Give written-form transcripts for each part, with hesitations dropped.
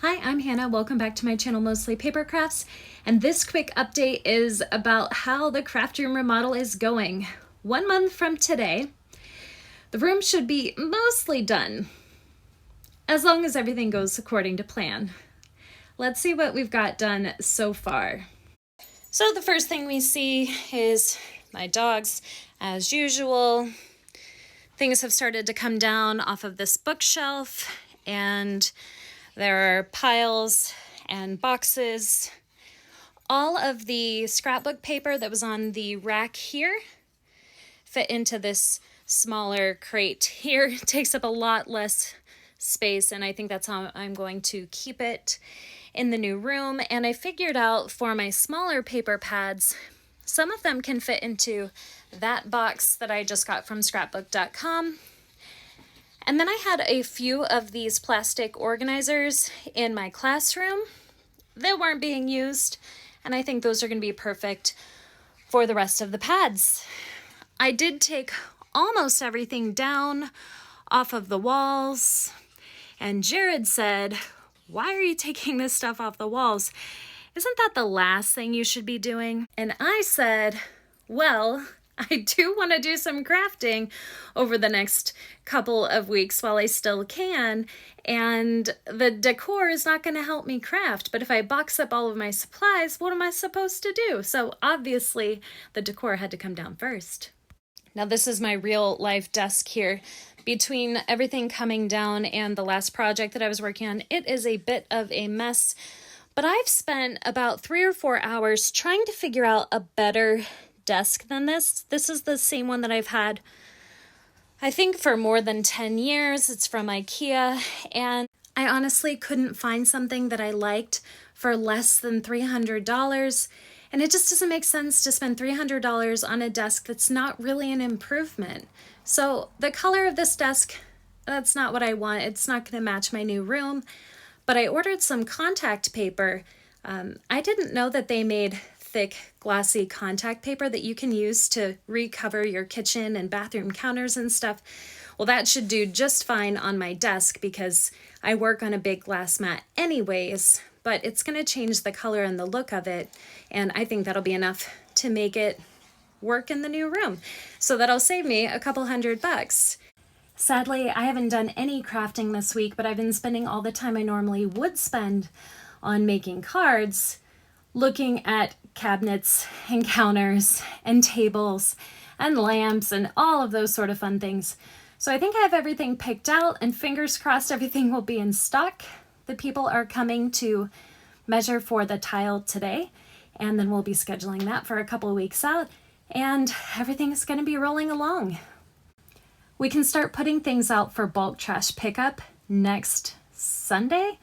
Hi, I'm Hannah. Welcome back to my channel, Mostly Paper Crafts. And this quick update is about how the craft room remodel is going. 1 month from today, the room should be mostly done, as long as everything goes according to plan. Let's see what we've got done so far. So the first thing we see is my dogs. As usual, things have started to come down off of this bookshelf, and there are piles and boxes. All of the scrapbook paper that was on the rack here fit into this smaller crate here. It takes up a lot less space, and I think that's how I'm going to keep it in the new room. And I figured out for my smaller paper pads, some of them can fit into that box that I just got from scrapbook.com. And then I had a few of these plastic organizers in my classroom that weren't being used, and I think those are going to be perfect for the rest of the pads. I did take almost everything down off of the walls, and Jared said, "Why are you taking this stuff off the walls? Isn't that the last thing you should be doing?" And I said, well, I do want to do some crafting over the next couple of weeks while I still can, and the decor is not going to help me craft, but if I box up all of my supplies, what am I supposed to do? So obviously the decor had to come down first. Now this is my real life desk here. Between everything coming down and the last project that I was working on, it is a bit of a mess, but I've spent about 3 or 4 hours trying to figure out a better desk than this. This is the same one that I've had, I think, for more than 10 years. It's from IKEA, and I honestly couldn't find something that I liked for less than $300, and it just doesn't make sense to spend $300 on a desk that's not really an improvement. So the color of this desk, that's not what I want. It's not going to match my new room, but I ordered some contact paper. I didn't know that they made thick, glossy contact paper that you can use to recover your kitchen and bathroom counters and stuff. Well, that should do just fine on my desk because I work on a big glass mat anyways, but it's going to change the color and the look of it, and I think that'll be enough to make it work in the new room. So that'll save me a couple $100. Sadly, I haven't done any crafting this week, but I've been spending all the time I normally would spend on making cards, looking at cabinets and counters and tables and lamps and all of those sort of fun things. So I think I have everything picked out, and fingers crossed everything will be in stock. The people are coming to measure for the tile today, and then we'll be scheduling that for a couple of weeks out, and everything's going to be rolling along. We can start putting things out for bulk trash pickup next Sunday.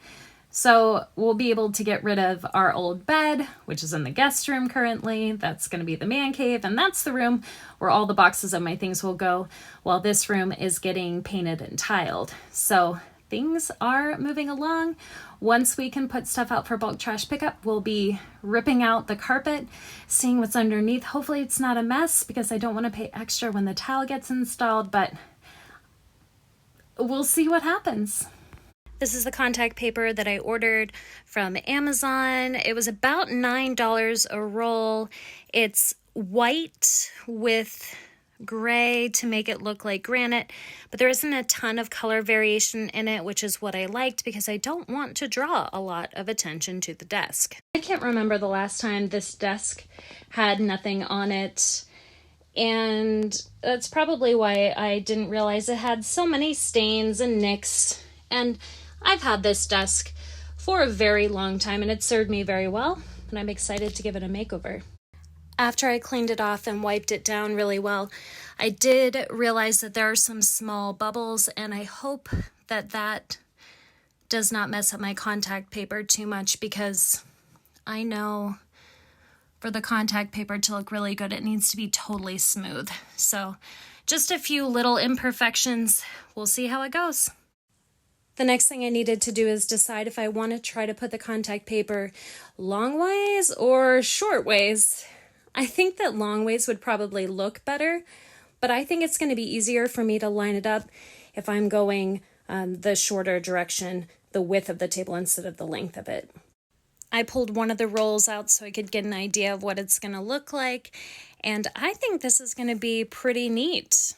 So we'll be able to get rid of our old bed, which is in the guest room currently. That's going to be the man cave, and that's the room where all the boxes of my things will go, while this room is getting painted and tiled. So things are moving along. Once we can put stuff out for bulk trash pickup, we'll be ripping out the carpet, seeing what's underneath. Hopefully it's not a mess, because I don't want to pay extra when the tile gets installed, but we'll see what happens. This is the contact paper that I ordered from Amazon. It was about $9 a roll. It's white with gray to make it look like granite, but there isn't a ton of color variation in it, which is what I liked because I don't want to draw a lot of attention to the desk. I can't remember the last time this desk had nothing on it, and that's probably why I didn't realize it had so many stains and nicks. And I've had this desk for a very long time, and it served me very well, and I'm excited to give it a makeover. After I cleaned it off and wiped it down really well, I did realize that there are some small bubbles, and I hope that that does not mess up my contact paper too much, because I know for the contact paper to look really good, it needs to be totally smooth. So just a few little imperfections. We'll see how it goes. The next thing I needed to do is decide if I want to try to put the contact paper long ways or short ways. I think that long ways would probably look better, but I think it's going to be easier for me to line it up if I'm going the shorter direction the width of the table instead of the length of it. I pulled one of the rolls out so I could get an idea of what it's going to look like, and I think this is going to be pretty neat.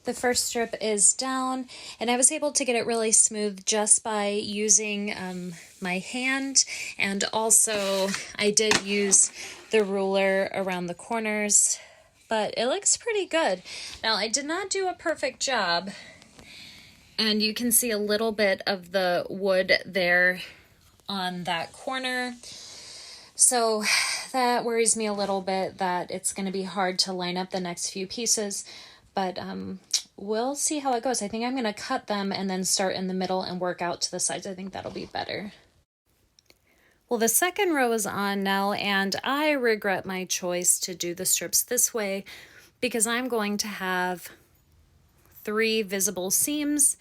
The first strip is down, and I was able to get it really smooth just by using my hand, and also I did use the ruler around the corners, but it looks pretty good. Now, I did not do a perfect job, and you can see a little bit of the wood there on that corner, so that worries me a little bit that it's going to be hard to line up the next few pieces. But we'll see how it goes. I think I'm going to cut them and then start in the middle and work out to the sides. I think that'll be better. Well, the second row is on now, and I regret my choice to do the strips this way because I'm going to have 3 visible seams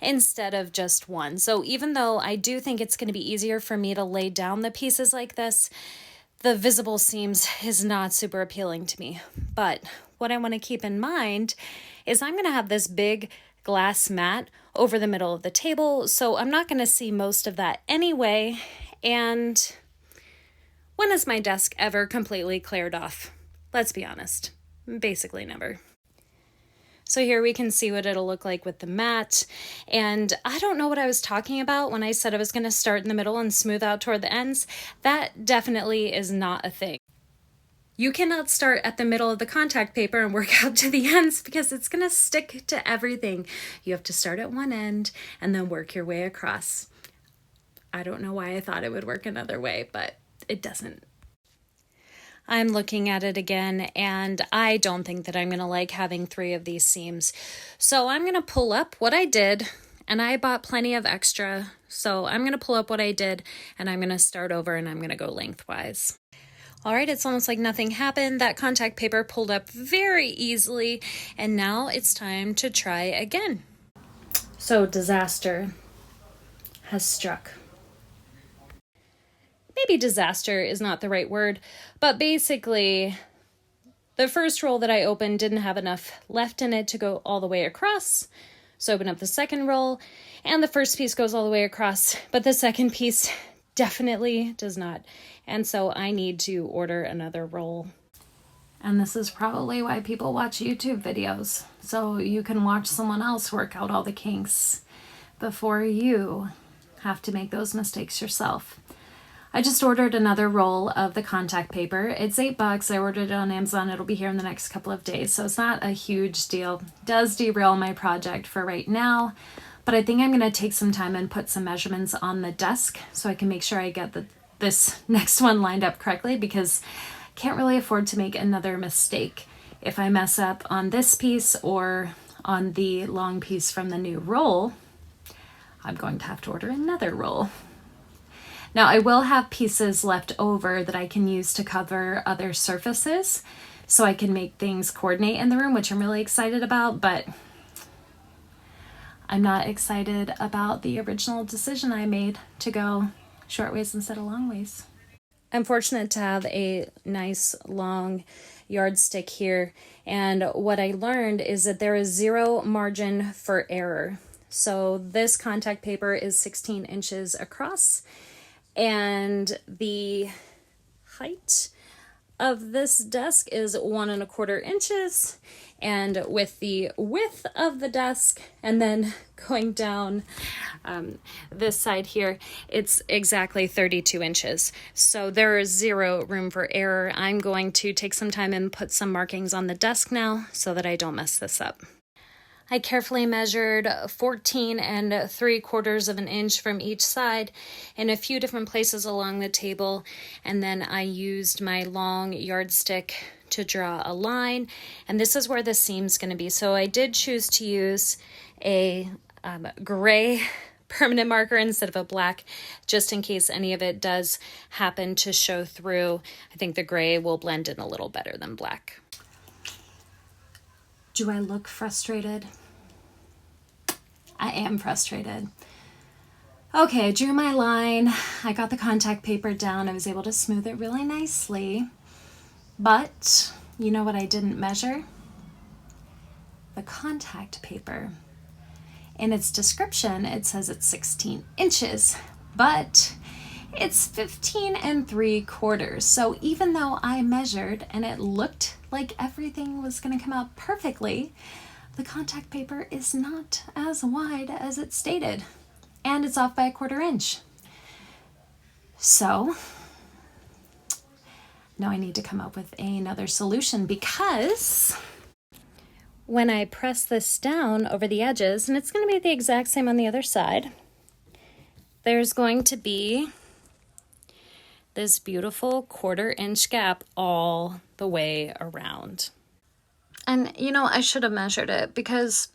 instead of just 1. So even though I do think it's going to be easier for me to lay down the pieces like this, the visible seams is not super appealing to me. But what I want to keep in mind is I'm going to have this big glass mat over the middle of the table, so I'm not going to see most of that anyway. And when has my desk ever completely cleared off? Let's be honest, basically never. So here we can see what it'll look like with the mat. And I don't know what I was talking about when I said I was going to start in the middle and smooth out toward the ends. That definitely is not a thing. You cannot start at the middle of the contact paper and work out to the ends because it's going to stick to everything. You have to start at one end and then work your way across. I don't know why I thought it would work another way, but it doesn't. I'm looking at it again, and I don't think that I'm going to like having 3 of these seams. So I'm going to pull up what I did, and I bought plenty of extra. So I'm going to pull up what I did, and I'm going to start over, and I'm going to go lengthwise. All right, it's almost like nothing happened. That contact paper pulled up very easily, and now it's time to try again. So disaster has struck. Maybe disaster is not the right word, but basically the first roll that I opened didn't have enough left in it to go all the way across. So open up the second roll, and the first piece goes all the way across, but the second piece definitely does not. And so I need to order another roll. And this is probably why people watch YouTube videos, so you can watch someone else work out all the kinks before you have to make those mistakes yourself. I just ordered another roll of the contact paper. It's $8. I ordered it on Amazon. It'll be here in the next couple of days, so it's not a huge deal. It does derail my project for right now, but I think I'm going to take some time and put some measurements on the desk so I can make sure I get this next one lined up correctly, because I can't really afford to make another mistake. If I mess up on this piece or on the long piece from the new roll, I'm going to have to order another roll. Now, I will have pieces left over that I can use to cover other surfaces so I can make things coordinate in the room, which I'm really excited about, but I'm not excited about the original decision I made to go short ways instead of long ways. I'm fortunate to have a nice long yardstick here, and what I learned is that there is 0 margin for error. So this contact paper is 16 inches across, and the height of this desk is 1¼ inches, and with the width of the desk and then going down this side here, it's exactly 32 inches. So there is 0 room for error. I'm going to take some time and put some markings on the desk now so that I don't mess this up. I carefully measured 14¾ inches from each side in a few different places along the table, and then I used my long yardstick to draw a line, and this is where the seam's going to be. So I did choose to use a gray permanent marker instead of a black, just in case any of it does happen to show through. I think the gray will blend in a little better than black. Do I look frustrated? I am frustrated. Okay, I drew my line. I got the contact paper down. I was able to smooth it really nicely. But you know what I didn't measure? The contact paper. In its description, it says it's 16 inches, but it's 15 3/4. So even though I measured and it looked like everything was going to come out perfectly, the contact paper is not as wide as it stated, and it's off by 1/4 inch. So now I need to come up with another solution, because when I press this down over the edges, and it's going to be the exact same on the other side, there's going to be this beautiful 1/4 inch gap all the way around. And you know, I should have measured it, because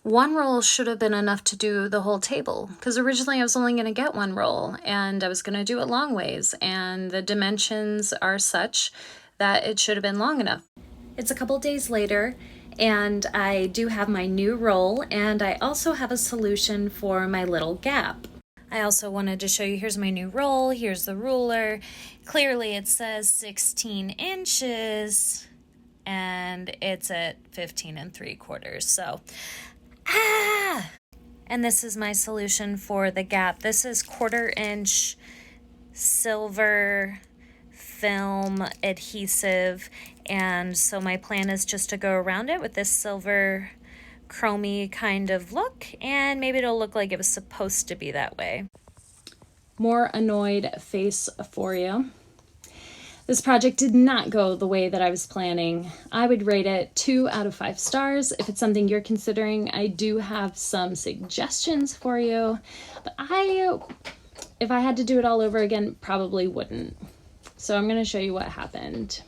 one roll should have been enough to do the whole table, because originally I was only going to get one roll and I was going to do it long ways, and the dimensions are such that it should have been long enough. It's a couple days later, and I do have my new roll, and I also have a solution for my little gap. I also wanted to show you, here's my new roll, here's the ruler. Clearly it says 16 inches and it's at 15 3/4. So, and this is my solution for the gap. This is 1/4 inch silver film adhesive, and so my plan is just to go around it with this silver chromey kind of look, and maybe it'll look like it was supposed to be that way. More annoyed face for you. This project did not go the way that I was planning. I would rate it 2 out of 5 stars. If it's something you're considering, I do have some suggestions for you, but if I had to do it all over again, probably wouldn't. So I'm going to show you what happened.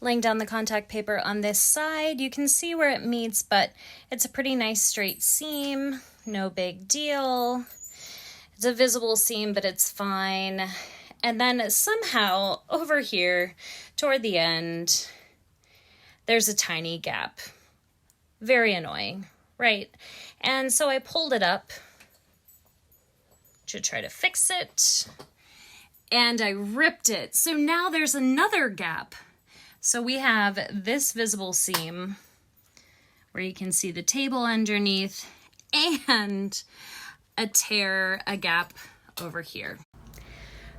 Laying down the contact paper on this side, you can see where it meets, but it's a pretty nice straight seam, no big deal. It's a visible seam, but it's fine. And then somehow over here toward the end, there's a tiny gap. Very annoying, right? And so I pulled it up to try to fix it, and I ripped it. So now there's another gap. So we have this visible seam where you can see the table underneath, and a tear, a gap over here.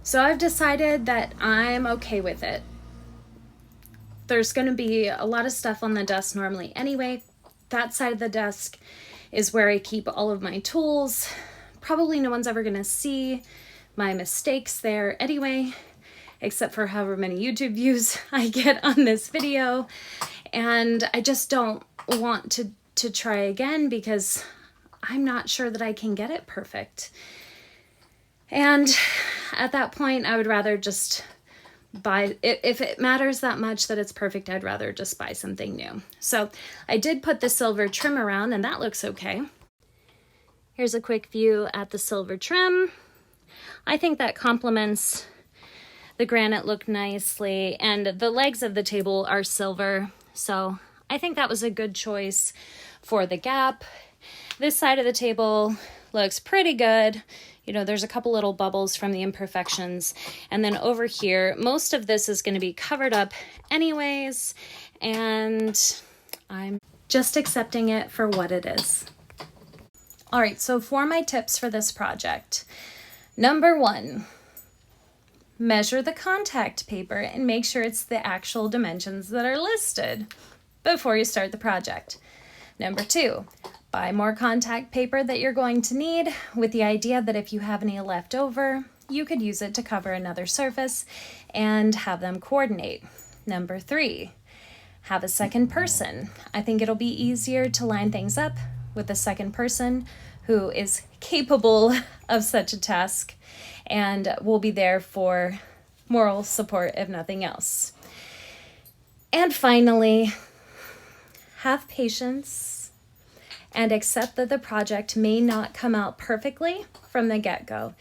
So I've decided that I'm okay with it. There's going to be a lot of stuff on the desk normally anyway. That side of the desk is where I keep all of my tools. Probably no one's ever going to see my mistakes there anyway, except for however many YouTube views I get on this video. And I just don't want to try again, because I'm not sure that I can get it perfect. And at that point, I would rather just buy it. If it matters that much that it's perfect, I'd rather just buy something new. So I did put the silver trim around, and that looks okay. Here's a quick view at the silver trim. I think that complements the granite look nicely, and the legs of the table are silver, so I think that was a good choice for the gap. This side of the table looks pretty good. You know, there's a couple little bubbles from the imperfections, and then over here, most of this is going to be covered up anyways, and I'm just accepting it for what it is. All right, so for my tips for this project, number 1, measure the contact paper and make sure it's the actual dimensions that are listed before you start the project. Number 2, buy more contact paper that you're going to need, with the idea that if you have any left over, you could use it to cover another surface and have them coordinate. Number 3, have a second person. I think it'll be easier to line things up with a second person who is capable of such a task and will be there for moral support if nothing else. And finally, have patience and accept that the project may not come out perfectly from the get-go.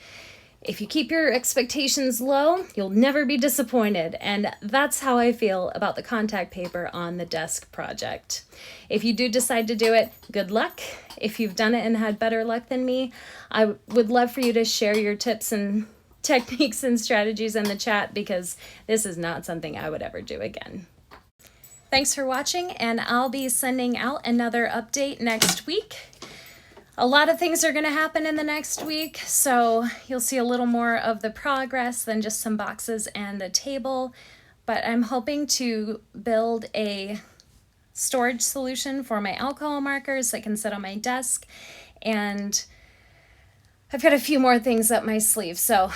If you keep your expectations low, you'll never be disappointed, and that's how I feel about the contact paper on the desk project. If you do decide to do it, good luck. If you've done it and had better luck than me, I would love for you to share your tips and techniques and strategies in the chat, because this is not something I would ever do again. Thanks for watching, and I'll be sending out another update next week. A lot of things are going to happen in the next week, so you'll see a little more of the progress than just some boxes and a table. But I'm hoping to build a storage solution for my alcohol markers that can sit on my desk, and I've got a few more things up my sleeve. So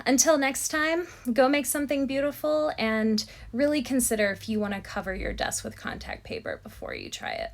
until next time, go make something beautiful and really consider if you want to cover your desk with contact paper before you try it.